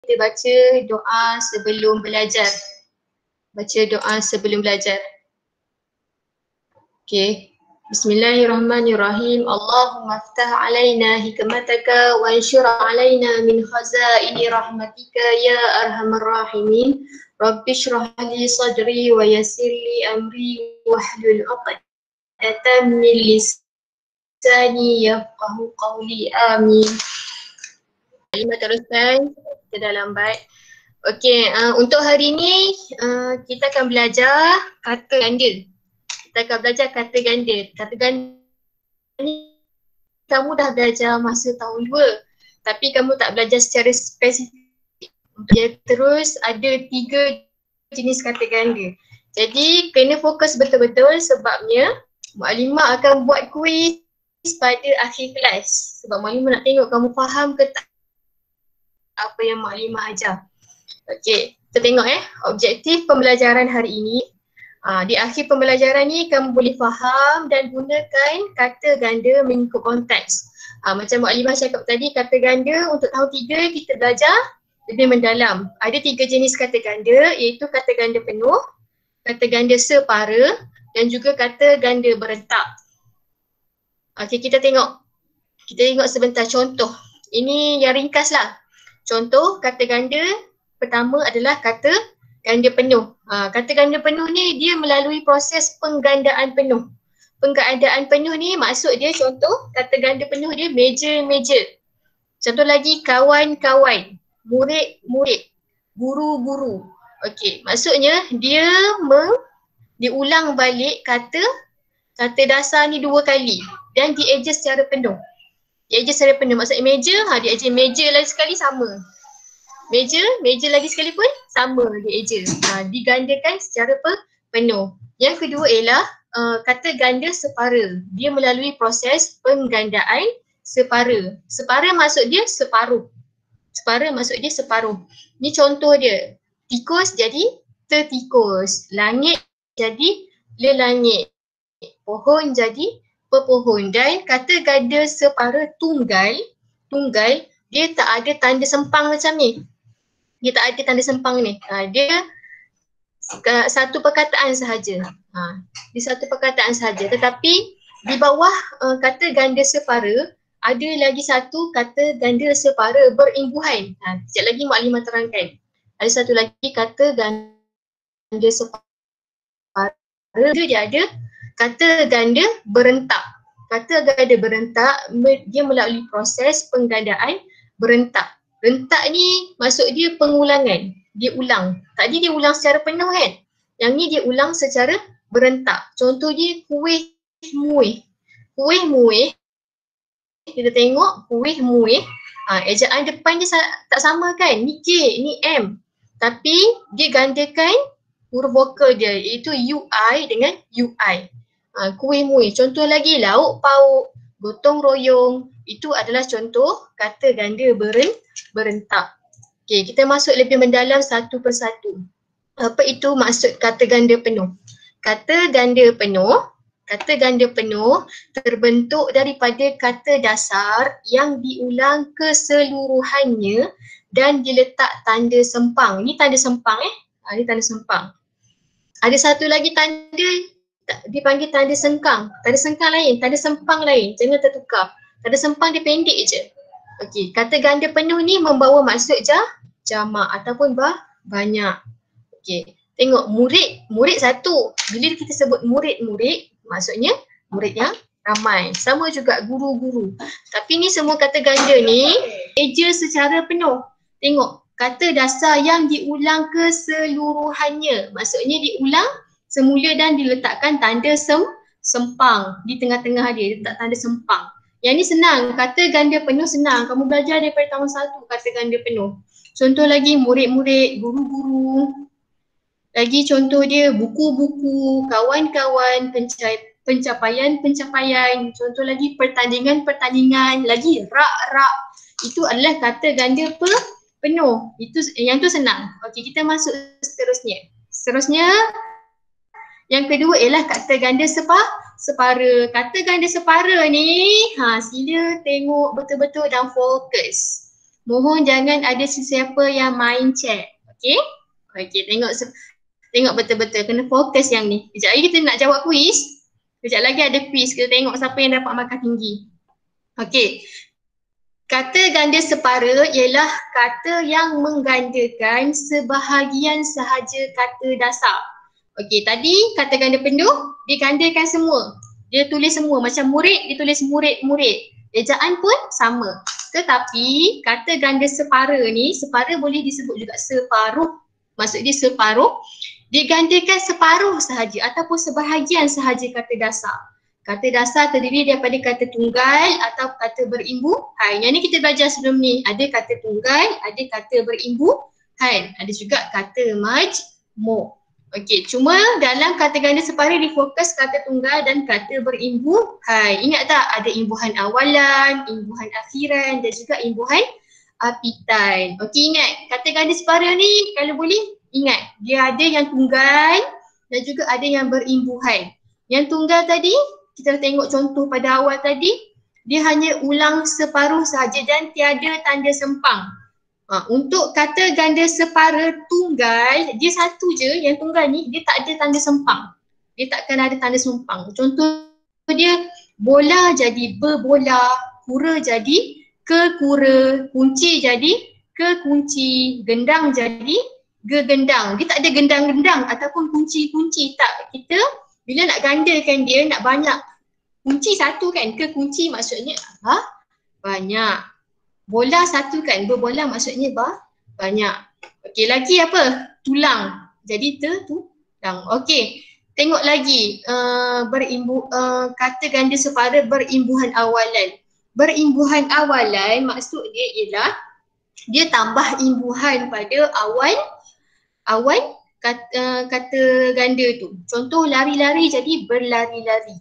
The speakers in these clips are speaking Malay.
kita baca doa sebelum belajar. Baca doa sebelum belajar. Okay. Bismillahirrahmanirrahim. Allahumma aftah alaina hikmataka wa anshur alaina min khazaini rahmatika ya arhamar rahimin. Rabbi shrah li sadri wa yassir li amri wahlul 'uqdatam min lisani yafqahu qawli. Amin. Kalimah teruskan, kita dah lambat. Okey, untuk hari ni kita akan belajar kata ganda. Kita akan belajar kata ganda. Kata ganda ni kamu dah belajar masa tahun 2, tapi kamu tak belajar secara spesifik. Dia terus ada 3 jenis kata ganda. Jadi kena fokus betul-betul sebabnya Mukadimah akan buat kuis pada akhir kelas. Sebab Mukadimah nak tengok kamu faham ke tak apa yang Mukadimah ajar. Okey, kita tengok objektif pembelajaran hari ini. Di akhir pembelajaran ni kamu boleh faham dan gunakan kata ganda mengikut konteks. Macam Mukadimah cakap tadi, kata ganda untuk tahun 3 kita belajar lebih mendalam. Ada 3 jenis kata ganda, iaitu kata ganda penuh, kata ganda separa dan juga kata ganda berentak. Okey, kita tengok. Kita tengok sebentar contoh. Ini yang ringkas lah. Contoh kata ganda pertama adalah kata ganda penuh. Kata ganda penuh ni dia melalui proses penggandaan penuh. Penggandaan penuh ni maksud dia, contoh kata ganda penuh dia meja-meja. Contoh lagi kawan-kawan, murid-murid, guru-guru. Okey, maksudnya dia diulang balik kata dasar ni 2 kali dan dieja secara penuh. Dieja secara penuh, maksudnya meja, dieja meja lagi sekali sama. Meja lagi sekali pun sama dieja. Digandakan secara penuh. Yang kedua ialah kata ganda separa. Dia melalui proses penggandaan separa. Separa maksud dia separuh. Separa maksud dia separuh. Ni contoh dia. Tikus jadi tertikus. Langit jadi lelangit. Pohon jadi pepohon. Dan kata ganda separa tunggal dia tak ada tanda sempang macam ni. Dia tak ada tanda sempang ni. Dia satu perkataan sahaja. Dia satu perkataan sahaja. Tetapi di bawah kata ganda separa ada lagi satu kata ganda separa berimbuhan. Sekejap lagi Mukadimah terangkan. Ada satu lagi kata ganda separa. Dia ada kata ganda berentak. Kata ganda berentak dia melalui proses penggandaan berentak. Rentak ni maksud dia pengulangan. Dia ulang. Tadi dia ulang secara penuh kan? Yang ni dia ulang secara berentak. Contoh dia kuih muih. Kuih muih. Kita tengok kuih muih. Ejaan depan dia tak sama kan? Ni K, ni M. Tapi dia gandakan huruf vokal dia iaitu UI dengan UI. Kuih muih. Contoh lagi lauk pauk, gotong royong. Itu adalah contoh kata ganda berentak. Okey, kita masuk lebih mendalam satu persatu. Apa itu maksud kata ganda penuh? Kata ganda penuh terbentuk daripada kata dasar yang diulang keseluruhannya dan diletak tanda sempang. Ni tanda sempang ni tanda sempang. Ada satu lagi tanda dipanggil tanda sengkang. Tanda sengkang lain, tanda sempang lain. Jangan tertukar. Tanda sempang dia pendek je. Okey, kata ganda penuh ni membawa maksud jamak ataupun banyak. Okey, tengok murid satu. Bila kita sebut murid, maksudnya murid yang ramai. Sama juga guru-guru. Tapi ni semua kata ganda ni eja secara penuh. Tengok, kata dasar yang diulang keseluruhannya. Maksudnya diulang semula dan diletakkan tanda sempang di tengah-tengah dia. Letak tanda sempang. Yang ni senang, kata ganda penuh senang. Kamu belajar daripada tahun 1 kata ganda penuh. Contoh lagi murid-murid, guru-guru. Lagi contoh dia buku-buku, kawan-kawan, pencapaian-pencapaian. Contoh lagi pertandingan-pertandingan. Lagi rak-rak. Itu adalah kata ganda penuh. Yang tu senang. Okey, kita masuk seterusnya. Seterusnya yang kedua ialah kata ganda separa. Kata ganda separa ni, sila tengok betul-betul dan fokus. Mohon jangan ada sesiapa yang main chat. Okey? Okey, tengok betul-betul. Kena fokus yang ni. Kejap lagi kita nak jawab kuis. Kejap lagi ada kuis. Kita tengok siapa yang dapat markah tinggi. Okey. Kata ganda separa ialah kata yang menggandakan sebahagian sahaja kata dasar. Okey, tadi kata ganda penuh, dia gandakan semua. Dia tulis semua. Macam murid, dia tulis murid-murid. Ejaan pun sama. Tetapi kata ganda separa ni, separa boleh disebut juga separuh. Maksud dia separuh, digandakan separuh sahaja ataupun sebahagian sahaja kata dasar. Kata dasar terdiri daripada kata tunggal atau kata berimbuhan. Yang ni kita belajar sebelum ni. Ada kata tunggal, ada kata berimbuhan. Ada juga kata majmuk. Okey, cuma dalam kata ganda separa difokus kata tunggal dan kata berimbuhan. Ingat tak? Ada imbuhan awalan, imbuhan akhiran dan juga imbuhan apitan. Okey, ingat kata ganda separa ni kalau boleh ingat dia ada yang tunggal dan juga ada yang berimbuhan. Yang tunggal tadi kita tengok contoh pada awal tadi, dia hanya ulang separuh sahaja dan tiada tanda sempang. Untuk kata ganda separa tunggal, dia satu je, yang tunggal ni dia tak ada tanda sempang. Dia takkan ada tanda sempang. Contoh dia bola jadi berbola, kura jadi kekura, kunci jadi kekunci, gendang jadi gegendang. Dia tak ada gendang-gendang ataupun kunci-kunci. Tak, kita bila nak gandakan dia nak banyak. Kunci satu kan, kekunci maksudnya banyak. Bola satu kan, berbola maksudnya banyak. Okey, lagi apa? Tulang. Jadi tulang. Okey, tengok lagi kata ganda separa berimbuhan awalan. Berimbuhan awalan maksud dia ialah dia tambah imbuhan pada awal kata ganda tu. Contoh lari-lari jadi berlari-lari.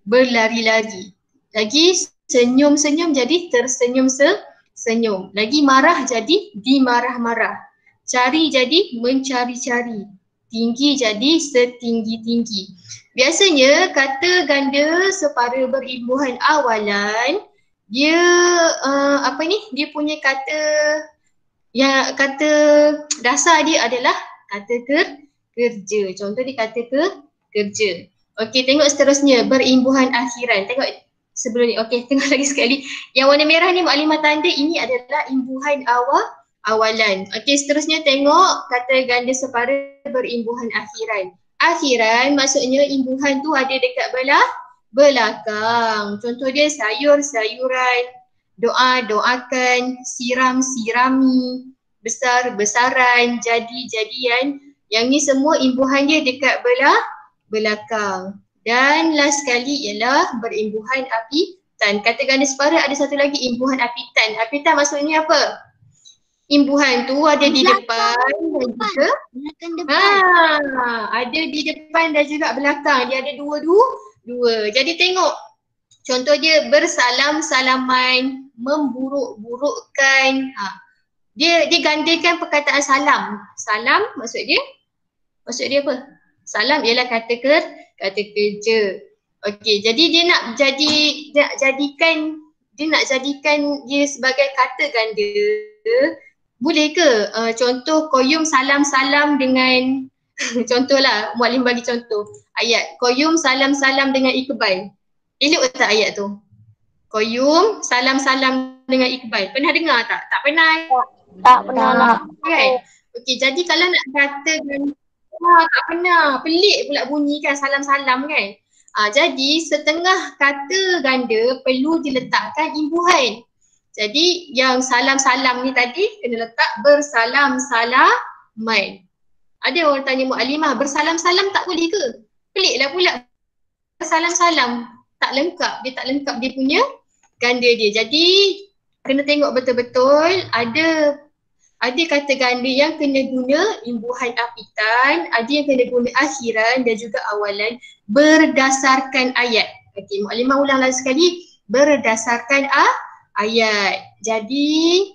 Berlari-lari. Lagi senyum-senyum jadi tersenyum-senyum. Lagi marah jadi dimarah-marah. Cari jadi mencari-cari. Tinggi jadi setinggi-tinggi. Biasanya kata ganda separa berimbuhan awalan dia dia punya kata dasar dia adalah kata kerja. Contoh dia kata kerja. Okey, tengok seterusnya berimbuhan akhiran. Tengok sebelum ni. Okey, tengok lagi sekali. Yang warna merah ni maklimah tanda, ini adalah imbuhan awalan. Okey, seterusnya tengok kata ganda separa berimbuhan akhiran. Akhiran maksudnya imbuhan tu ada dekat belakang. Contoh dia sayur-sayuran, doa-doakan, siram-sirami, besar-besaran, jadi-jadian. Yang ni semua imbuhan dia dekat belakang. Dan last sekali ialah berimbuhan apitan. Kata ganda separa ada satu lagi imbuhan apitan. Apitan maksudnya apa? Imbuhan tu ada di depan dan juga ada di depan dan juga belakang. Dia ada dua. Jadi tengok contoh dia bersalam-salaman, memburuk-burukkan. Dia gandakan perkataan salam. Salam maksud dia apa? Salam ialah kata kerja. Okey, jadi dia nak jadikan dia sebagai kata ganda. Boleh ke? Contoh Qayyum salam-salam dengan contohlah Muallim bagi contoh ayat Qayyum salam-salam dengan Iqbal. Elok tak ayat tu? Qayyum salam-salam dengan Iqbal. Pernah dengar tak? Tak pernah. Tak pernah. Kan? Okey, jadi kalau nak katakan tak pernah. Pelik pula bunyi kan salam-salam kan. Jadi setengah kata ganda perlu diletakkan imbuhan. Jadi yang salam-salam ni tadi kena letak bersalam-salaman. Ada orang tanya Muallimah, bersalam-salam tak boleh ke? Peliklah pula. Bersalam-salam tak lengkap. Dia tak lengkap dia punya ganda dia. Jadi kena tengok betul-betul ada kata ganda yang kena guna imbuhan apitan, ada yang kena guna akhiran dan juga awalan berdasarkan ayat. Okey, Muallimah ulang lagi sekali, berdasarkan ayat. Jadi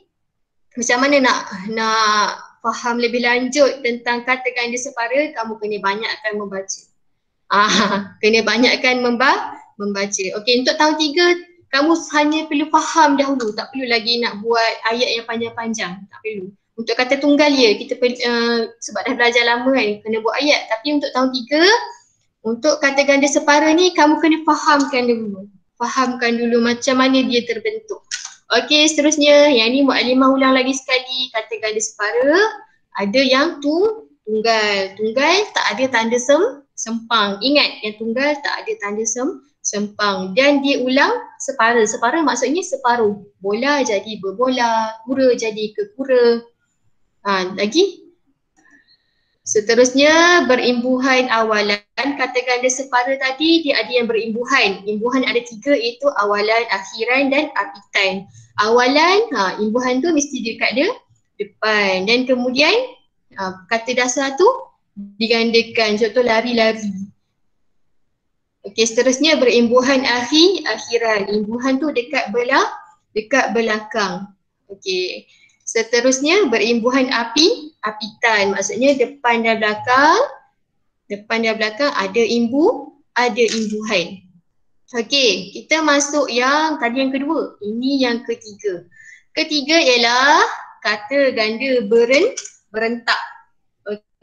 macam mana nak faham lebih lanjut tentang kata ganda separa, kamu kena banyakkan membaca. Kena banyakkan membaca. Okey, untuk tahun 3 Kamu hanya perlu faham dahulu, tak perlu lagi nak buat ayat yang panjang-panjang, tak perlu. Untuk kata tunggal ya, kita sebab dah belajar lama kan, kena buat ayat. Tapi untuk tahun 3, untuk kata ganda separa ni kamu kena fahamkan dulu. Fahamkan dulu macam mana dia terbentuk. Okey, seterusnya yang ni Mukadimah ulang lagi sekali. Kata ganda separa ada yang tunggal. Tunggal tak ada tanda sempang. Ingat yang tunggal tak ada tanda sempang. Dan dia ulang separa. Separa maksudnya separuh. Bola jadi berbola, kura jadi kekura. Lagi. Seterusnya berimbuhan awalan. Kata ganda separa tadi dia ada yang berimbuhan. Imbuhan ada 3 iaitu awalan, akhiran dan apitan. Awalan, imbuhan tu mesti dekat dia depan. Dan kemudian kata dasar tu digandakan. Contoh lari-lari. Okey, seterusnya berimbuhan akhiran. Imbuhan tu dekat belakang. Okey. Seterusnya berimbuhan apitan. Maksudnya depan dan belakang. Depan dan belakang ada imbuhan. Okey, kita masuk yang tadi yang kedua. Ini yang ketiga. Ketiga ialah kata ganda berentak.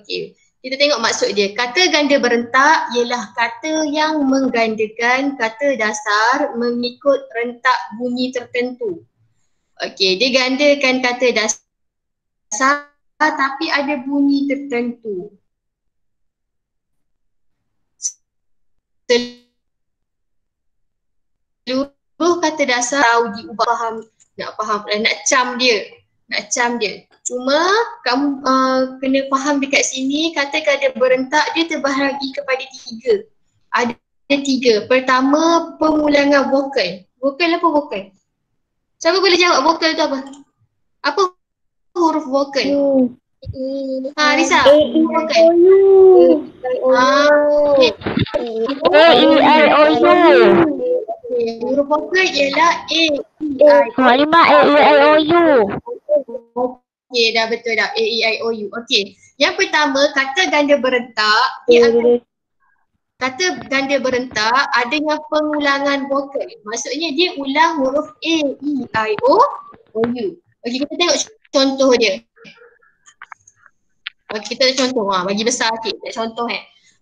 Okey, kita tengok maksud dia. Kata ganda berentak ialah kata yang menggandakan kata dasar mengikut rentak bunyi tertentu. Okey, dia gandakan kata dasar tapi ada bunyi tertentu. Seluruh kata dasar tahu diubah, nak cam dia. Cuma kamu kena faham dekat sini kata ganda berentak dia terbahagi kepada 3. Ada 3. Pertama, pengulangan vokal. Vokal apa vokal? Siapa boleh jawab vokal tu apa? Apa huruf vokal? Risa. Vokal. Huruf vokal ialah A, E, I, O. Mukadimah A, E, I, O, U. Okey, dah betul dah. A, E, I, O, U. Okey. Yang pertama, kata ganda berentak. Kata ganda berentak adanya pengulangan vokal. Maksudnya dia ulang huruf A, E, I, O, U. Okey, kita tengok contoh dia. Okey, kita contoh. Bagi besar sikit. Contoh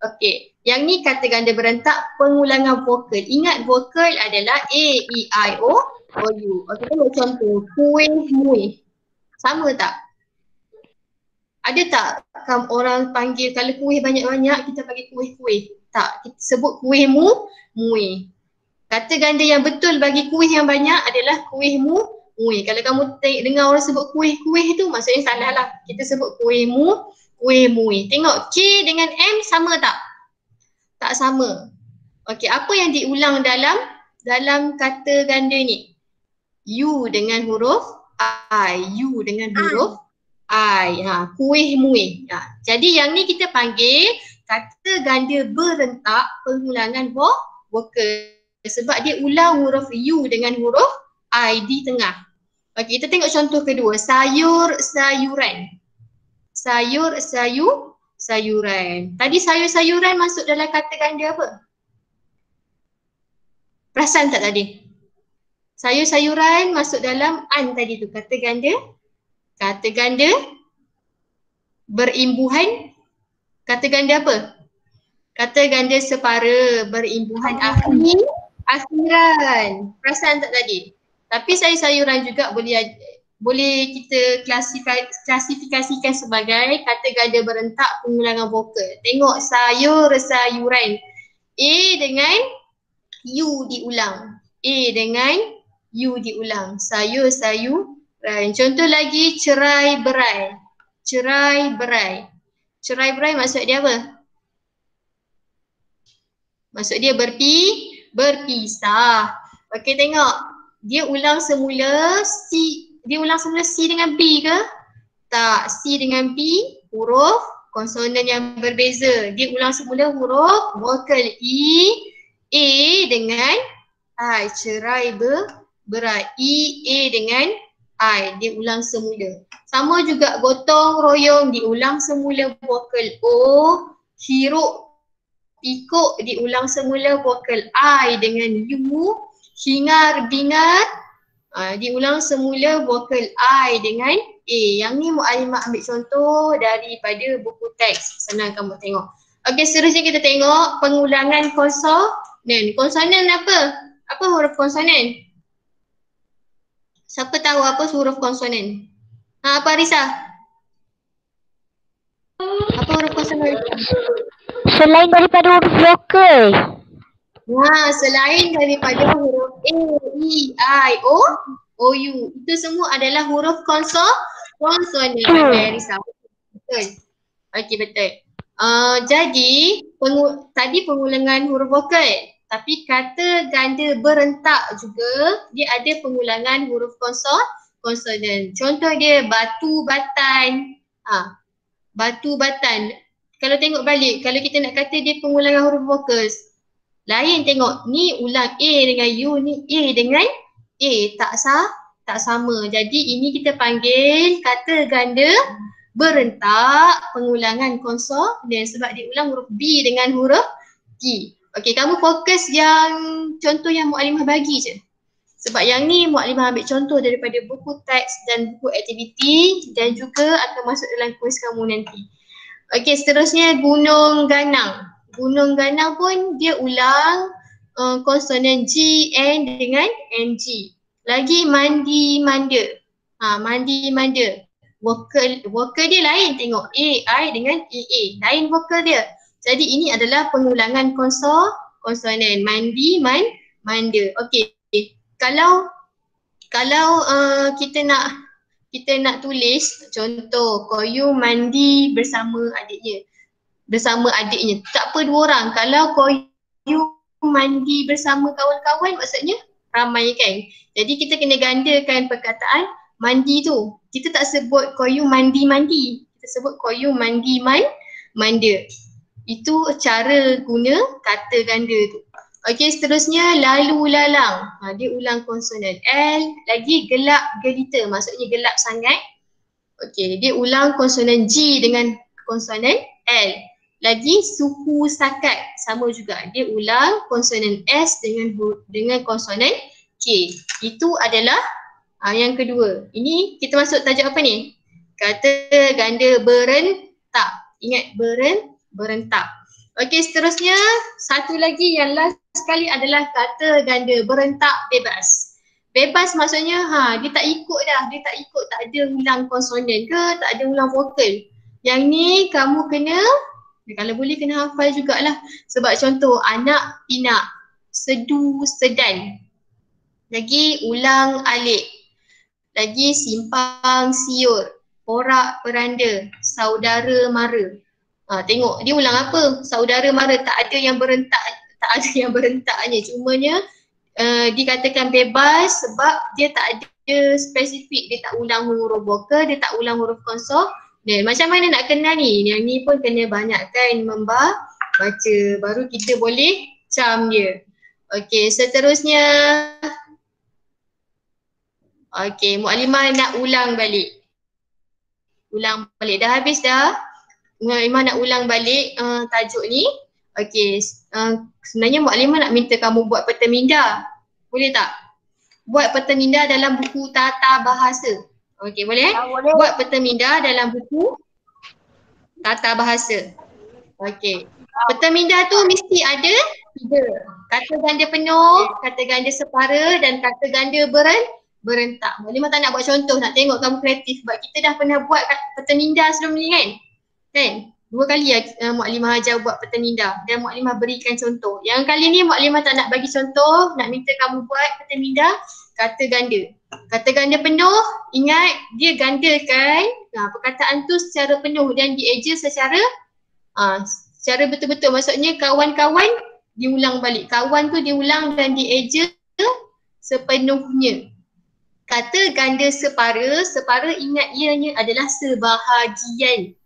Okey, yang ni kata ganda berentak pengulangan vokal. Ingat vokal adalah A, E, I, O, U. Okey, tengok contoh. Kuih, muih. Sama tak? Ada tak orang panggil kalau kuih banyak-banyak kita panggil kuih-kuih? Tak, kita sebut kuih muih. Kata ganda yang betul bagi kuih yang banyak adalah kuih muih. Kalau kamu dengar orang sebut kuih-kuih tu maksudnya salah lah. Kita sebut kuih muih. Tengok K dengan M sama tak? Tak sama. Okey, apa yang diulang dalam kata ganda ni? U dengan huruf I. U dengan huruf I. Kuih muih. Jadi yang ni kita panggil kata ganda berentak pengulangan vokal. Sebab dia ulang huruf U dengan huruf I di tengah. Okey, kita tengok contoh kedua. Sayur-sayuran. Sayur-sayuran. Tadi sayur-sayuran masuk dalam kata ganda apa? Perasan tak tadi? Sayur-sayuran masuk dalam an tadi tu. Kata ganda berimbuhan. Kata ganda apa? Kata ganda separa berimbuhan akhiran. Perasan tak tadi? Tapi sayur-sayuran juga boleh kita klasifikasikan sebagai kata ganda berentak pengulangan vokal. Tengok sayur-sayuran. A dengan U diulang. A dengan U diulang. Sayur-sayuran. Contoh lagi cerai-berai. Cerai-berai. Cerai-berai maksud dia apa? Maksud dia berpisah. Okey, tengok. Dia ulang semula C dengan B ke? Tak. C dengan B huruf konsonan yang berbeza. Dia ulang semula huruf vokal E, A dengan I. Cerai-berai. E, A dengan I. Dia ulang semula. Sama juga gotong royong diulang semula vokal O. Hiruk pikuk diulang semula vokal I dengan U. Hingar bingar. Diulang semula vokal I dengan A. Yang ni Mu'alimah ambil contoh daripada buku teks. Senang kamu tengok. Okey, seterusnya kita tengok pengulangan konsonan. Konsonan apa? Apa huruf konsonan? Siapa tahu apa huruf konsonan? Apa Arisa? Apa huruf konsonan? Selain daripada huruf vokal. Selain daripada huruf A, E, I, O, U. Itu semua adalah huruf konsonan. Arisa. Betul. Okey, betul. Jadi tadi pengulangan huruf vokal, tapi kata ganda berentak juga dia ada pengulangan huruf konsonan. Contoh dia batu batan. Batu batan. Kalau tengok balik, kalau kita nak kata dia pengulangan huruf vokal, lain tengok ni ulang A dengan U, ni A dengan A, tak sama. Jadi ini kita panggil kata ganda berentak pengulangan konsonan sebab dia ulang huruf B dengan huruf T. Okey, kamu fokus yang contoh yang Mu'alimah bagi je. Sebab yang ni Mu'alimah ambil contoh daripada buku teks dan buku aktiviti dan juga akan masuk dalam kuis kamu nanti. Okey, seterusnya Gunung Ganang. Gunung Ganang pun dia ulang konsonan G, N dengan NG. Lagi mandi manda. Mandi manda. Vokal dia lain, tengok A, I dengan AA. Lain vokal dia. Jadi ini adalah pengulangan konsonan. Mandi, manda. Okey. Kalau kita nak tulis contoh Koyu mandi bersama adiknya. Tak apa dua orang. Kalau Koyu mandi bersama kawan-kawan maksudnya ramai kan. Jadi kita kena gandakan perkataan mandi tu. Kita tak sebut Koyu mandi-mandi. Kita sebut Koyu manda. Itu cara guna kata ganda tu. Okey, seterusnya lalu lalang. Dia ulang konsonan L. Lagi gelap gelita, maksudnya gelap sangat. Okey, dia ulang konsonan G dengan konsonan L. Lagi suhu sakat, sama juga. Dia ulang konsonan S dengan konsonan K. Itu adalah yang kedua. Ini kita masuk tajuk apa ni? Kata ganda berentak. Ingat berentak. Okey, seterusnya satu lagi yang last sekali adalah kata ganda berentak bebas. Bebas maksudnya dia tak ikut dah, tak ada ulang konsonan ke, tak ada ulang vokal. Yang ni kamu kena, kalau boleh kena hafal jugalah. Sebab contoh anak pinak, sedu sedan. Lagi ulang alik. Lagi simpang siur, porak peranda, saudara mara. Tengok dia ulang apa? Saudara mara, tak ada yang berentaknya. Cumanya dikatakan bebas sebab dia tak ada spesifik. Dia tak ulang huruf vokal, dia tak ulang huruf konsonan. Macam mana nak kenal ni? Yang ni pun kena banyakkan baca. Baru kita boleh cam dia. Okey, seterusnya. Okey, Mu'alimah nak ulang balik. Dah habis dah. Mu'alimah nak ulang balik tajuk ni. Okey, sebenarnya Mu'alimah nak minta kamu buat peta minda. Boleh tak? Buat peta minda dalam buku tata bahasa. Okey, boleh? Boleh. Buat peta minda dalam buku tata bahasa. Okey. Peta minda tu mesti ada 3. Kata ganda penuh, kata ganda separa dan kata ganda berentak. Mu'alimah tak nak buat contoh, nak tengok kamu kreatif sebab kita dah pernah buat peta minda sebelum ni kan? Kan? 2 kali Mu'alimah ajar buat peta minda dan Mu'alimah berikan contoh. Yang kali ni Mu'alimah tak nak bagi contoh, nak minta kamu buat peta minda kata ganda. Kata ganda penuh, ingat dia gandakan perkataan tu secara penuh dan dieja secara betul-betul. Maksudnya kawan-kawan diulang balik. Kawan tu diulang dan dieja sepenuhnya. Kata ganda separa ingat ianya adalah sebahagian.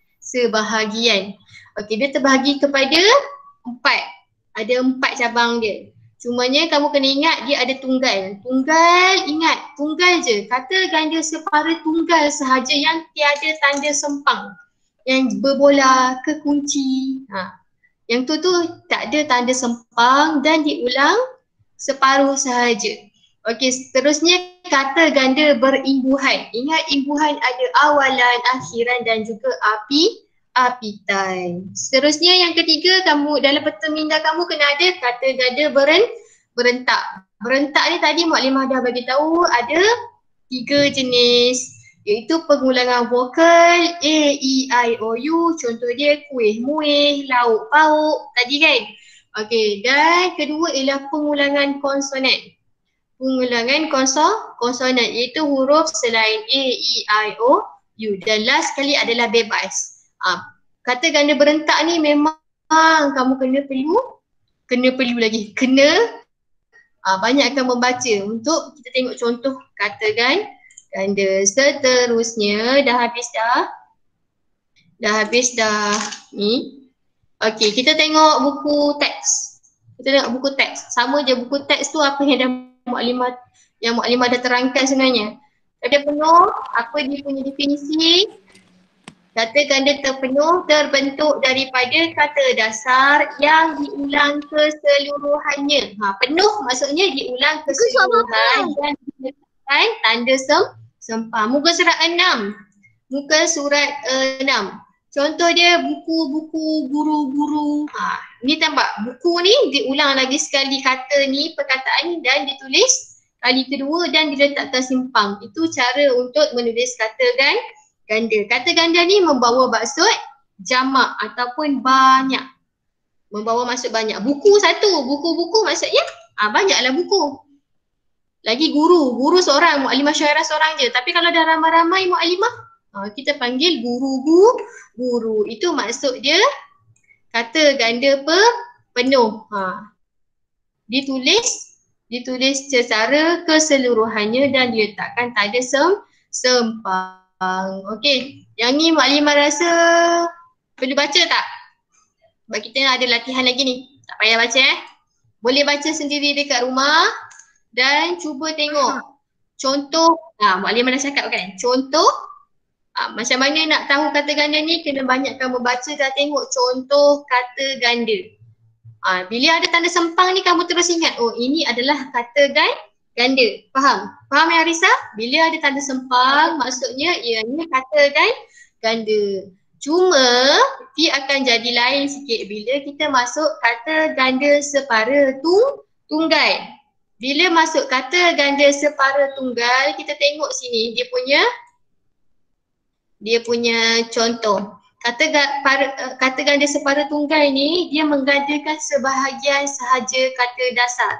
Okey, dia terbahagi kepada 4. Ada 4 cabang dia. Cumanya kamu kena ingat dia ada tunggal. Ingat, tunggal je. Kata ganda separa tunggal sahaja yang tiada tanda sempang. Yang berbola ke kunci. Yang tu tak ada tanda sempang dan diulang separuh sahaja. Okey, seterusnya kata ganda berimbuhan. Ingat imbuhan ada awalan, akhiran dan juga apitan. Seterusnya yang ketiga, kamu dalam peta minda kamu kena ada kata ganda berentak. Berentak ni tadi Muklimah dah bagi tahu ada 3 jenis, iaitu pengulangan vokal A, E, I, O, U. Contoh dia kuih, muih, lauk, pauk tadi kan. Okey, dan kedua ialah pengulangan konsonan. Pengulangan konsonan iaitu huruf selain A, E, I, O, U. Dan last sekali adalah bebas. Kata ganda berentak ni memang kamu kena banyakkan membaca untuk kita tengok contoh kata ganda. Seterusnya dah habis ni. Okey, kita tengok buku teks. Sama je buku teks tu apa yang dah Muklimah dah terangkan sebenarnya. Kata penuh, apa dia punya definisi? Kata ganda terpenuh terbentuk daripada kata dasar yang diulang keseluruhannya. Penuh maksudnya diulang keseluruhan dan diletakkan tanda sempang. Muka surat 6. Contoh dia buku-buku guru-guru. Ni tambah buku ni diulang lagi sekali kata ni, perkataan ni dan ditulis kali kedua dan diletakkan simpang. Itu cara untuk menulis kata ganda. Kata ganda ni membawa maksud jamak ataupun banyak. Membawa maksud banyak. Buku satu, buku-buku maksudnya banyaklah buku. Lagi guru seorang, muklimah syairah seorang je. Tapi kalau dah ramai-ramai muklimah, kita panggil guru. Itu maksud dia kata ganda penuh. Ditulis secara keseluruhannya dan diletakkan tanda sempang. Okey, yang ni muklimah rasa perlu baca tak? Sebab kita ada latihan lagi ni. Tak payah baca Boleh baca sendiri dekat rumah dan cuba tengok contoh. Muklimah dah cakap kan, contoh macam mana nak tahu kata ganda ni, kena banyakkan membaca dan tengok contoh kata ganda. Bila ada tanda sempang ni kamu terus ingat, oh ini adalah kata ganda. Faham ya Arisa? Bila ada tanda sempang maksudnya ianya kata ganda. Cuma dia akan jadi lain sikit bila kita masuk kata ganda separa tunggal. Bila masuk kata ganda separa tunggal, kita tengok sini dia punya contoh. Kata ganda separa tunggal ni dia menggandakan sebahagian sahaja kata dasar.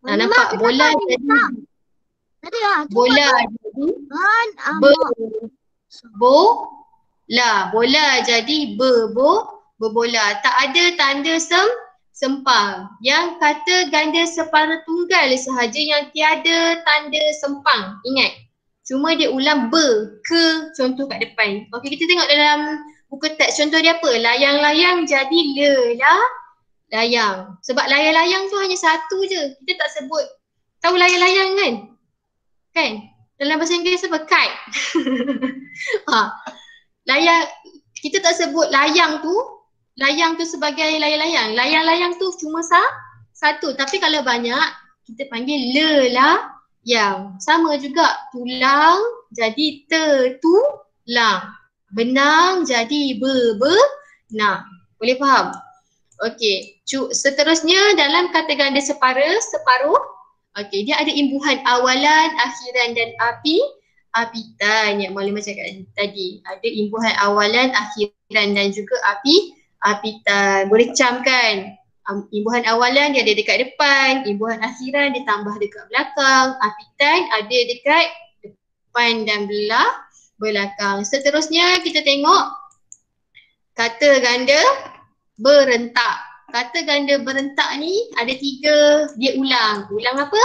Nampak bola jadi bola jadi berbola. Tak ada tanda sempang. Yang kata ganda separa tunggal sahaja yang tiada tanda sempang. Ingat. Cuma dia ulang ke contoh kat depan. Okey, kita tengok dalam buku teks contoh dia apa? Layang-layang jadi layang. Sebab layang-layang tu hanya satu je. Kita tak sebut. Tahu layang-layang kan? Kan? Dalam bahasa Inggeris apa? Kite. Layang, kita tak sebut layang tu sebagai layang-layang. Layang-layang tu cuma satu. Tapi kalau banyak, kita panggil lelayang. Sama juga, tulang jadi tertulang. Benang jadi benang. Boleh faham? Okey, seterusnya dalam kata ganda separuh. Okey, dia ada imbuhan awalan, akhiran dan apitan yang Muklimah cakap tadi. Ada imbuhan awalan, akhiran dan juga apitan. Boleh camkan. Imbuhan awalan dia ada dekat depan, imbuhan akhiran dia tambah dekat belakang, apitan ada dekat depan dan belakang. Seterusnya kita tengok kata ganda berentak. Kata ganda berentak ni ada 3, dia ulang. Ulang apa?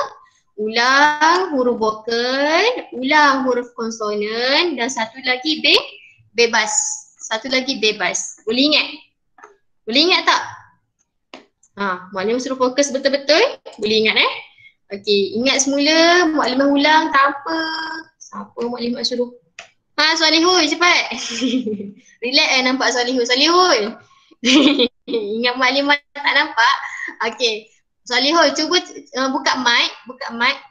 Ulang huruf vokal, ulang huruf konsonan dan satu lagi bebas. Boleh ingat tak? Muklimah suruh fokus betul-betul. Boleh ingat Okey, ingat semula Muklimah ulang tanpa siapa Muklimah suruh. Solihul cepat. Relax nampak Solihul. Ingat Muklimah tak nampak? Okey. Salihul, cuba buka mic,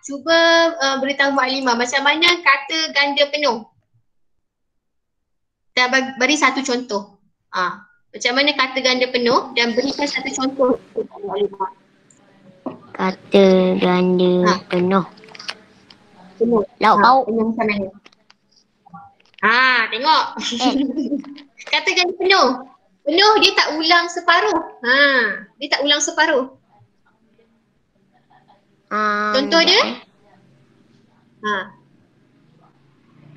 cuba beritahu Maklimah macam mana kata ganda penuh. Dan beri satu contoh. Macam mana kata ganda penuh dan berikan satu contoh. Kata ganda penuh. Penuh. Lauk pauk. Penuh macam mana? Tengok. Kata ganda penuh. Penuh dia tak ulang separuh. Dia tak ulang separuh. Contoh dia?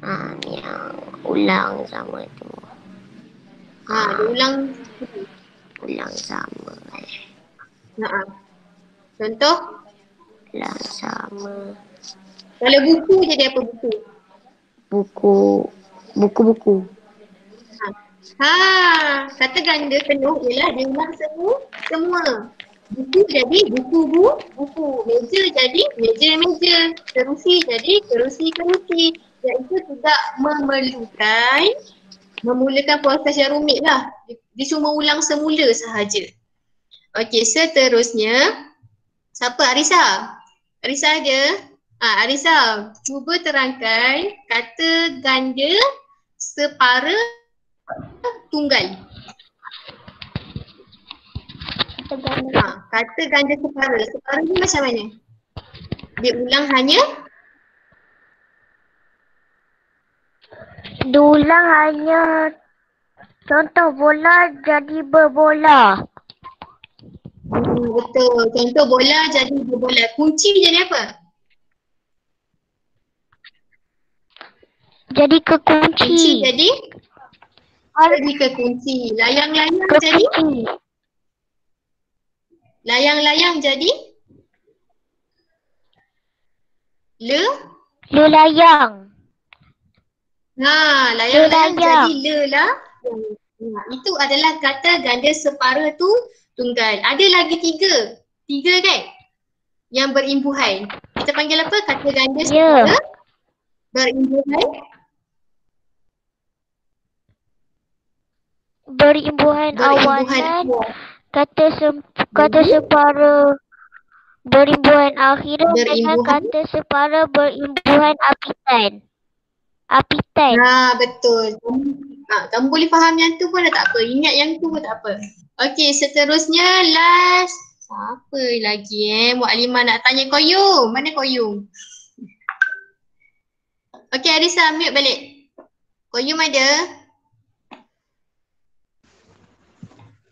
Yang ulang sama tu. Dia ulang. Ulang sama. Contoh? Ulang sama. Kalau buku jadi apa buku? Buku-buku. Kata ganda penuh ialah dia ulang semua. Buku jadi buku. Meja jadi meja. Kerusi jadi kerusi. Iaitu tidak memulakan proses yang rumit lah. Dia cuma ulang semula sahaja. Okey, seterusnya. Siapa? Arisa. Arisa ada? Arisa, cuba terangkan kata ganda separa tunggal. Kata ganda separa. Separa ni macam mana? Dia ulang hanya? Diulang hanya contoh bola jadi berbola. Betul. Contoh bola jadi berbola. Kunci jadi apa? Jadi kekunci. Kunci jadi? Jadi kekunci. Layang-layang jadi? Layang-layang jadi? Lelayang. Layang-layang jadi lelah. Itu adalah kata ganda separa tu tunggal. Ada lagi tiga kan? Yang berimbuhan. Kita panggil apa? Kata ganda separa berimbuhan. Berimbuhan awalan. Kata separa berimbuhan akhiran dengan kata separa berimbuhan apitan. Betul. Kamu boleh faham yang tu pun tak apa. Ingat yang tu pun tak apa. Okey, seterusnya last. Siapa lagi Muklimah nak tanya Qayyum. Mana Qayyum? Okey, Arisa mute balik. Qayyum ada?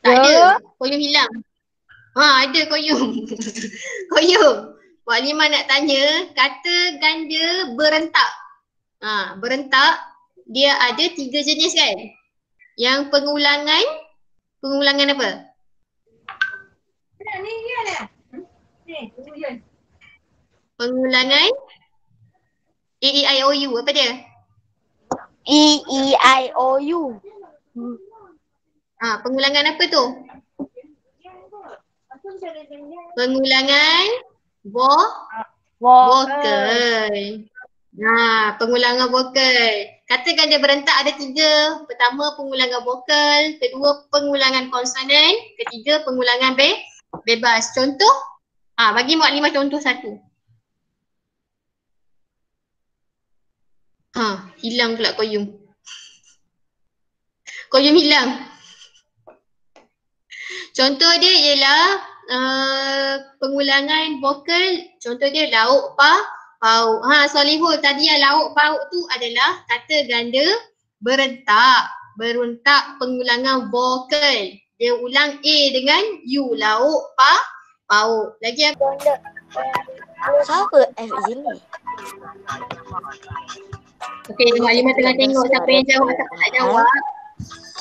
Tak ada. Qayyum hilang. Ada Qayyum. Qayyum. Muklimah nak tanya kata ganda berentak. Berentak dia ada 3 jenis kan? Yang pengulangan apa? Pengulangan E-I-O-U apa dia? E-I-O-U. Pengulangan apa tu? Pengulangan vokal. Pengulangan vokal. Kata ganda berentak ada 3. Pertama pengulangan vokal, kedua pengulangan konsonan, ketiga pengulangan bebas. Contoh? Bagi Muklimah contoh satu. Hilang pula Qayyum. Qayyum hilang. Contoh dia ialah pengulangan vokal. Contoh dia lauk pauk. Solihul tadi yang lauk pauk tu adalah kata ganda berentak pengulangan vokal. Dia ulang A dengan U, lauk pauk. Lagi apa? Siapa F sini? Okey, Muklimah tengah tengok siapa yang jawab, siapa tak jawab.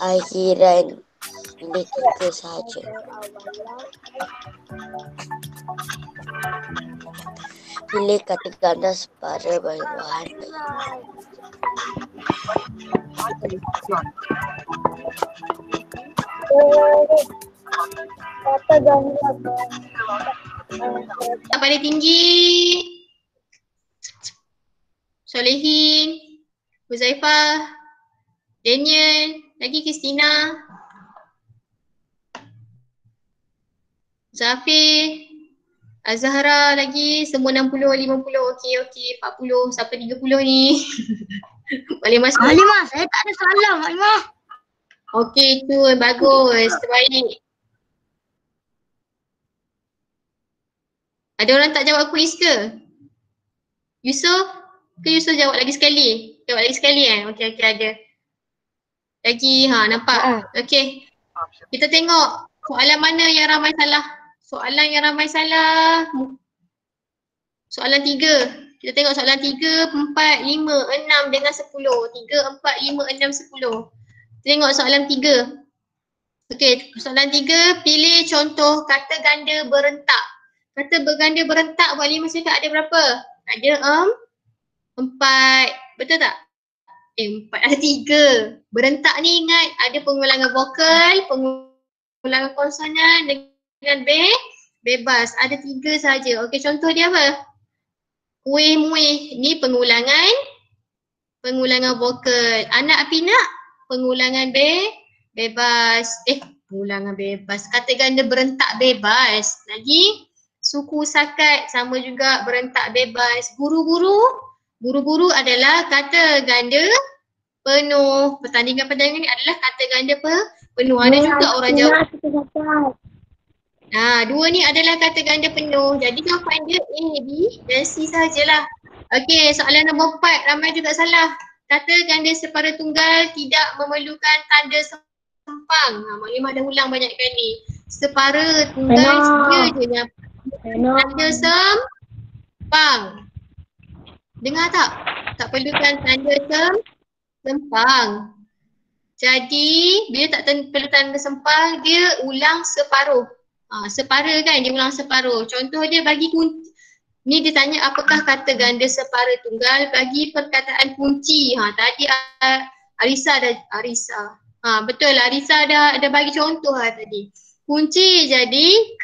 Akhiran ini kita saja. Pilih kata ganda separa berbahan. Kata ganda paling tinggi? Solehin, Huzaifah, Daniel, lagi Kristina, Zafir, Azhara lagi, semua 60, 50, okey, 40 sampai 30 ni. Boleh masuk. Halimah, saya tak ada salah, Halimah. Okey tu, bagus, terbaik. Ada orang tak jawab kuis ke? Yusof? Ke Yusof jawab lagi sekali? Jawab lagi sekali Okey, ada. Lagi, nampak? Okey. Kita tengok soalan mana yang ramai salah. Soalan yang ramai salah. Soalan 3. Kita tengok soalan 3, 4, 5, 6 dengan 10. 3, 4, 5, 6, 10. Tengok soalan 3. Okey, soalan 3, pilih contoh kata ganda berentak. Kata berganda berentak, Buat Lima cakap ada berapa? Ada 4. Betul tak? 4 ada 3. Berentak ni ingat ada pengulangan vokal, pengulangan konsonan dengan bebas. Ada 3 saja. Okey, contoh dia apa? Kuih muih ni pengulangan vokal. Anak pinak pengulangan bebas. Pengulangan bebas. Kata ganda berentak bebas. Lagi suku sakat sama juga berentak bebas. Guru-guru adalah kata ganda penuh. Pertandingan ni adalah kata ganda penuh. Ada juga orang jawab. 2 ni adalah kata ganda penuh. Jadi jawapan dia A, B dan C sajalah. Okey, soalan nombor 4 ramai juga salah. Kata ganda separa tunggal tidak memerlukan tanda sempang. Mak Limah dah ulang banyak kali. Separa tunggal dia je yang tanda sempang. Dengar tak? Tak perlukan tanda sempang. Jadi bila tak perlu tanda sempang, dia ulang separuh. Separa kan, dia ulang separuh. Contoh dia bagi kunci. Ni dia tanya apakah kata ganda separa tunggal bagi perkataan kunci. Tadi Arisa. Betul, Arisa dah bagi contoh tadi. Kunci jadi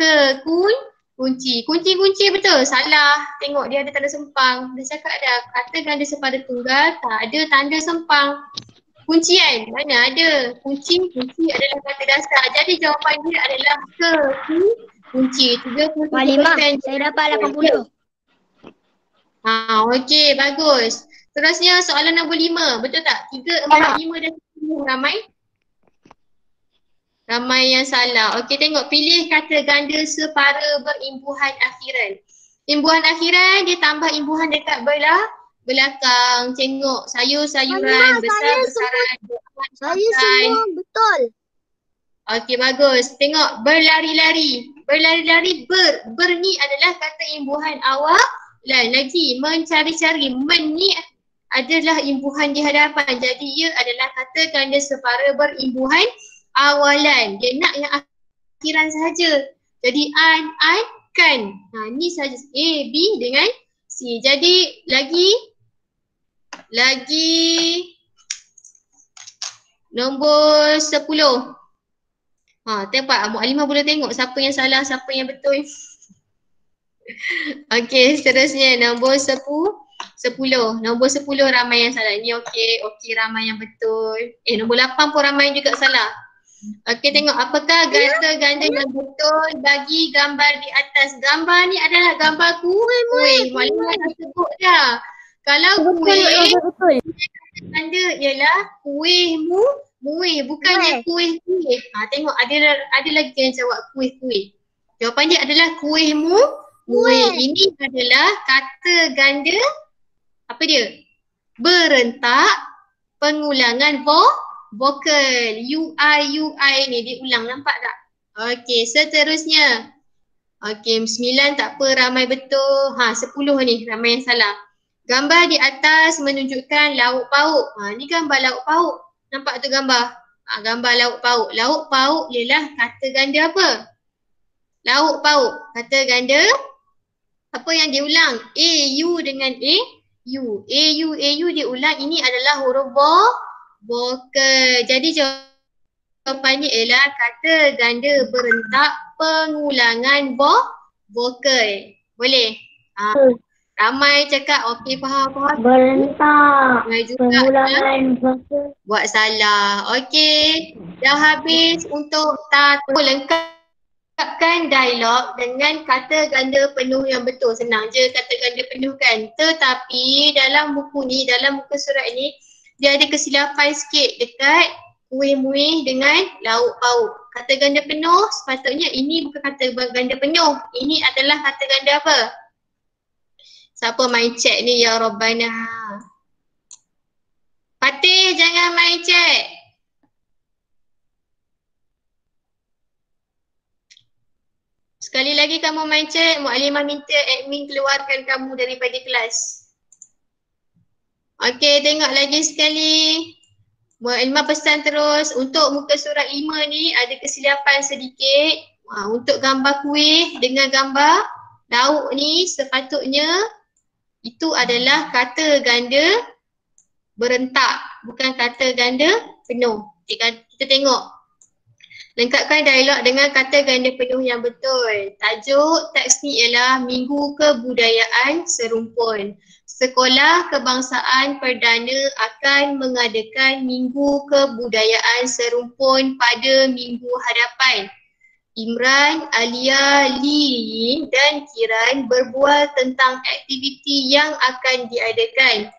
kunci. Kunci betul. Salah. Tengok dia ada tanda sempang. Dia cakap ada kata ganda separa tunggal tak ada tanda sempang. Kuncian, mana ada? Kunci adalah kata dasar. Jadi jawapan dia adalah kunci. 37%. Halimah, saya dapat 80. Okey, bagus. Terusnya soalan nombor 5. Betul tak? 3, 4, 5 dan 10 ramai? Ramai yang salah. Okey, tengok pilih kata ganda separa berimbuhan akhiran. Imbuhan akhiran dia tambah imbuhan dekat belakang. Tengok sayur-sayuran, besar-besaran. Saya semua betul. Okey, bagus. Tengok berlari-lari. Berlari-lari ber ni adalah kata imbuhan awal. Lagi mencari-cari. Men ni adalah imbuhan di hadapan. Jadi ia adalah kata ganda separa berimbuhan awalan. Dia nak yang akhiran sahaja. Jadi kan. Ni saja A, B dengan C. Jadi lagi nombor 10. Tempat Mak Alimah boleh tengok siapa yang salah, siapa yang betul. Okey, seterusnya nombor 10. Nombor 10 ramai yang salah. Ni okey ramai yang betul. Nombor 8 pun ramai juga salah. Okey, tengok apakah kata ganda yang betul bagi gambar di atas. Gambar ni adalah gambar kuih. Mak Alimah dah sebut dah. Kalau kuih, ganda ialah kuih muih, bukannya kuih. Tengok ada lagi yang jawab kuih. Jawapan dia adalah kuih muih. Ini adalah kata ganda apa dia? Berentak pengulangan vokal. UI ni diulang, nampak tak? Okey, seterusnya. Okey, 9 tak apa, ramai betul. 10 ni ramai yang salah. Gambar di atas menunjukkan lauk pauk. Ni gambar lauk pauk. Nampak tu gambar? Gambar lauk pauk. Lauk pauk ialah kata ganda apa? Lauk pauk. Kata ganda apa yang diulang? A, U dengan A, U. A, U diulang. Ini adalah huruf vokal. Jadi jawapannya ialah kata ganda berentak pengulangan vokal. Boleh? Ramai cakap okey faham. Berentak pengulangan vokal. Buat salah. Okey. Dah habis untuk tato lengkap Lengkapkan dialog dengan kata ganda penuh yang betul. Senang je kata ganda penuh kan. Tetapi dalam buku ni, dalam muka surat ni, dia ada kesilapan sikit dekat kuih-muih dengan lauk pauk. Kata ganda penuh sepatutnya ini bukan kata ganda penuh. Ini adalah kata ganda apa? Siapa main chat ni ya Rabbana? Fatih jangan main chat. Sekali lagi kamu main chat, Mukadimah minta admin keluarkan kamu daripada kelas. Okey, tengok lagi sekali. Mukadimah pesan terus, untuk muka surat 5 ni ada kesilapan sedikit. Untuk gambar kuih dengan gambar lauk ni sepatutnya itu adalah kata ganda berentak, bukan kata ganda penuh. Kita tengok. Lengkapkan dialog dengan kata ganda penuh yang betul. Tajuk teks ni ialah Minggu Kebudayaan Serumpun. Sekolah Kebangsaan Perdana akan mengadakan Minggu Kebudayaan Serumpun pada minggu hadapan. Imran, Alia, Lin dan Kiran berbual tentang aktiviti yang akan diadakan.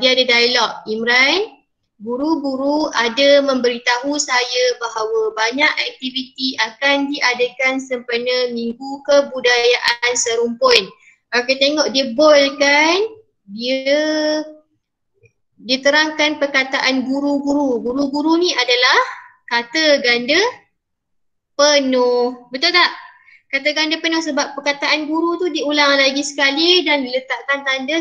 Dia ada dialog. Imran, guru-guru ada memberitahu saya bahawa banyak aktiviti akan diadakan sempena Minggu Kebudayaan Serumpun. Okey, tengok dia bold kan? Dia terangkan perkataan guru-guru. Guru-guru ni adalah kata ganda penuh. Betul tak? Kata ganda penuh sebab perkataan guru tu diulang lagi sekali dan diletakkan tanda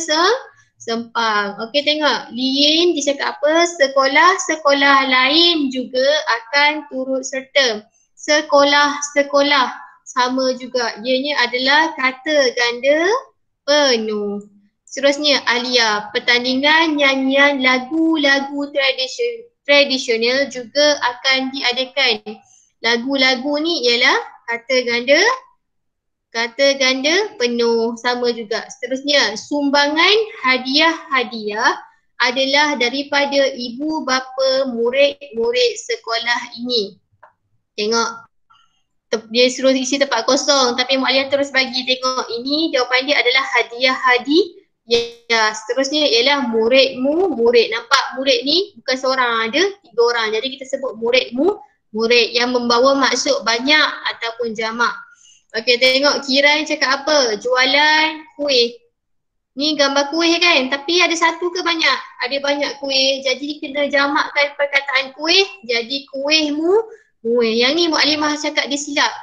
sempang. Okey, tengok. Lin dia cakap apa? Sekolah-sekolah lain juga akan turut serta. Sekolah-sekolah sama juga. Ianya adalah kata ganda penuh. Seterusnya Alia, pertandingan nyanyian lagu-lagu tradisional juga akan diadakan. Lagu-lagu ni ialah kata ganda penuh sama juga. Seterusnya, sumbangan hadiah-hadiah adalah daripada ibu bapa murid-murid sekolah ini. Tengok, dia suruh isi tempat kosong tapi Mu'alimah terus bagi tengok ini jawapan dia adalah hadiah-hadiah. Ya, seterusnya ialah murid. Nampak murid ni bukan seorang, ada 3 orang. Jadi kita sebut murid yang membawa maksud banyak ataupun jamak. Okey, tengok Kiran cakap apa? Jualan kuih. Ni gambar kuih kan? Tapi ada satu ke banyak? Ada banyak kuih. Jadi kena jamakkan perkataan kuih. Jadi kuihmu, muih. Yang ni Mukadimah cakap dia silap.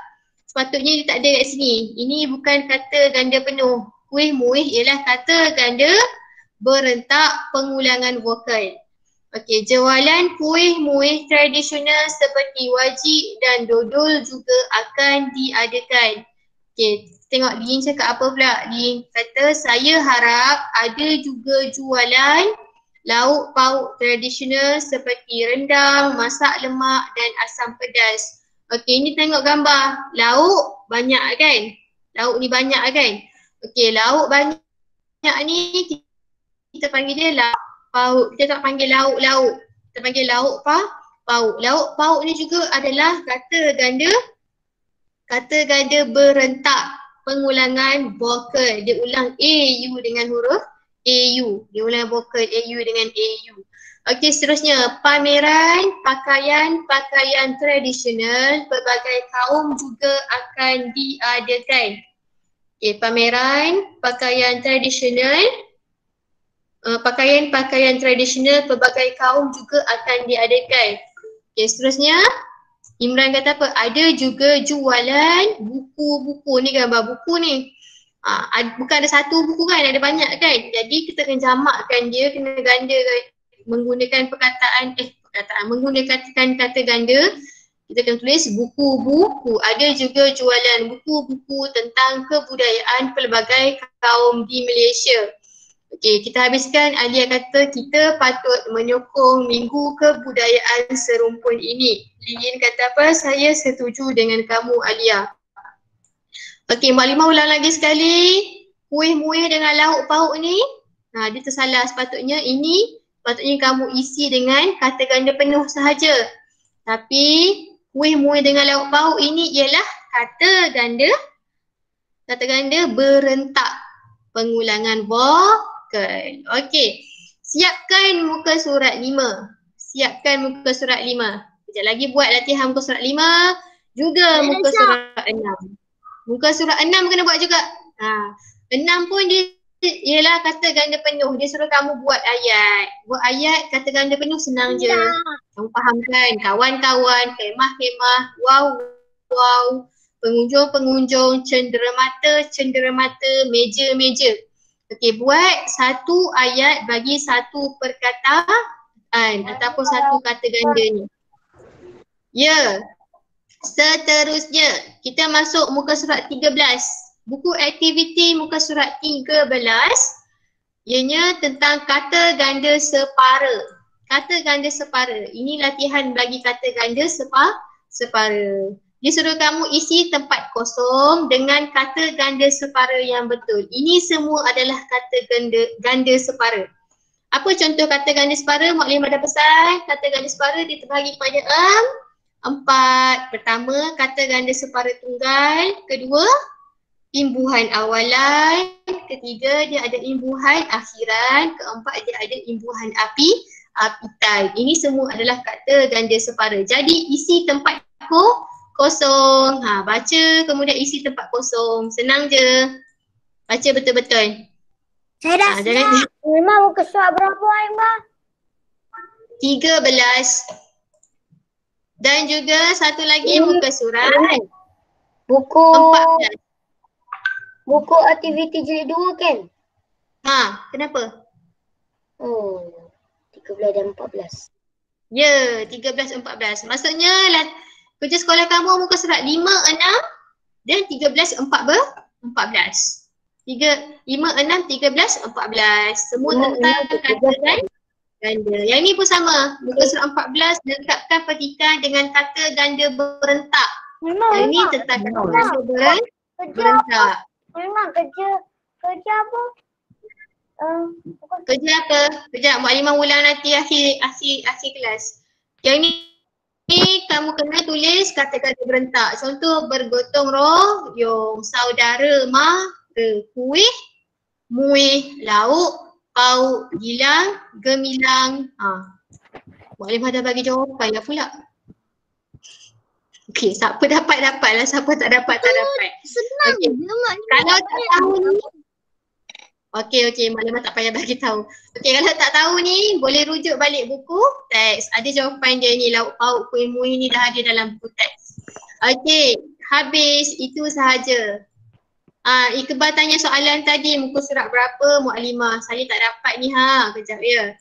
Sepatutnya dia tak ada kat sini. Ini bukan kata ganda penuh. Kuih muih ialah kata ganda berentak pengulangan vokal. Okey, jualan kuih muih tradisional seperti wajik dan dodol juga akan diadakan. Okey, tengok Lin cakap apa pula. Lin kata saya harap ada juga jualan lauk pauk tradisional seperti rendang, masak lemak dan asam pedas. Okey, ni tengok gambar. Lauk banyak kan? Lauk ni banyak kan? Okey, lauk banyak ni kita panggil dia lauk pauk. Kita tak panggil lauk-lauk. Kita panggil lauk pauk. Lauk pauk ni juga adalah kata ganda berentak pengulangan vokal. Dia ulang AU dengan huruf AU. Dia ulang vokal AU dengan AU. Okey, seterusnya pameran pakaian tradisional pelbagai kaum juga akan diadakan. Okey, pameran pakaian tradisional tradisional pelbagai kaum juga akan diadakan. Okey, seterusnya Imran kata apa? Ada juga jualan buku-buku. Ni gambar buku ni. Bukan ada satu buku kan, ada banyak kan. Jadi kita kena jamakkan dia, kena gandakan menggunakan menggunakan kata ganda. Kita akan tulis buku-buku. Ada juga jualan buku-buku tentang kebudayaan pelbagai kaum di Malaysia. Okey, kita habiskan. Alia kata kita patut menyokong Minggu Kebudayaan Serumpun ini. Lin kata apa? Saya setuju dengan kamu, Alia. Okey, Mukadimah ulang lagi sekali. Kuih-muih dengan lauk pauk ni, dia tersalah. Sepatutnya kamu isi dengan kata ganda penuh sahaja. Tapi kuih-muih dengan lauk pauk ini ialah kata ganda berentak. Pengulangan vokal. Okey. Siapkan muka surat 5. Siapkan muka surat 5. Sekejap lagi buat latihan muka surat 5. Juga muka surat 6. Muka surat 6 kena buat juga. 6 pun dia ialah kata ganda penuh. Dia suruh kamu buat ayat. Buat ayat kata ganda penuh senang je. Kamu faham kan? Kawan-kawan, kemah-kemah, wow, pengunjung-pengunjung, cenderamata, meja-meja. Okey, buat satu ayat bagi satu perkataan ataupun satu kata ganda ni. Ya. Seterusnya, kita masuk muka surat 13. Buku aktiviti muka surat 13. Ianya tentang kata ganda separa. Kata ganda separa. Ini latihan bagi kata ganda separa. Dia suruh kamu isi tempat kosong dengan kata ganda separa yang betul. Ini semua adalah kata ganda separa. Apa contoh kata ganda separa? Muklim ada pesan. Kata ganda separa dia terbahagi kepada 4. Pertama, kata ganda separa tunggal. Kedua, imbuhan awalan. Ketiga, dia ada imbuhan akhiran. Keempat, dia ada imbuhan apitan. Ini semua adalah kata ganda separa. Jadi, isi tempat kosong. Baca kemudian isi tempat kosong. Senang je. Baca betul-betul. Saya dah siap. Aimah muka surat berapa Aimah? 13. Dan juga satu lagi muka surat Buku 14. Buku aktiviti jilid 2 kan? Kenapa? Oh, 13 dan 14. Ya, 13, 14. Maksudnya kerja sekolah kamu muka surat 5, 6 dan 13, 14. 5, 6, 13, 14. Semua tentang kata ganda. Yang ni pun sama. Muka surat 14 lengkapkan petikan dengan kata ganda berentak. Yang ni tentang kata ganda berentak. Memang kerja apa? Kerja apa? Kejap, Muklimah ulang nanti akhir kelas. Yang ni kamu kena tulis kata-kata berentak. Contoh bergotong royong, saudara mara, kuih, muih, lauk, pauk, gilang, gemilang. Muklimah dah bagi jawapan lah pula. Okey, siapa dapat lah, siapa tak dapat. Senang. Okay. Kalau tak tahu ni, Okey, Muklimah tak payah bagi tahu. Okey, kalau tak tahu ni boleh rujuk balik buku teks. Ada jawapan dia ni, lauk pauk kuih muih ni dah ada dalam buku teks. Okey, habis itu sahaja. Iqbal tanya soalan tadi muka surat berapa Muklimah? Saya tak dapat ni kejap ya.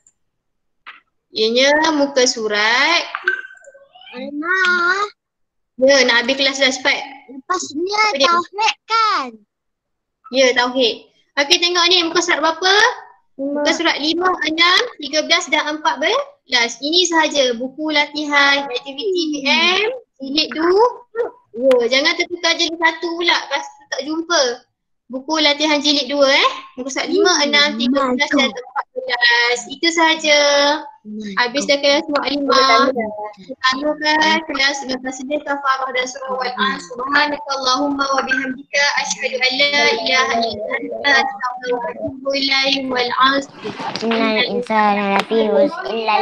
Ianya muka surat. Aimah. Ya, nak habis kelas dah cepat. Lepas ni tauhid kan? Ya, tauhid. Okey, tengok ni muka surat berapa? Muka surat 5, 6, 13 dan 14. Ini sahaja buku latihan aktiviti PM jilid 2. Jangan tertukar jilid 1 pula, lepas tu tak jumpa. Buku latihan jilid 2 muka surat 5, 6, 13 dan 14. Itu sahaja. Habis dah kelas Muklimah. Tangguhkan kelas dengan tasbih, kafarah dan surah wal-an. Subhanakallahumma wa bihamdika asyhadu an la ilaha illa anta astaghfiruka wa atubu ilaik wal 'asr. Innal insana lafi khusr illa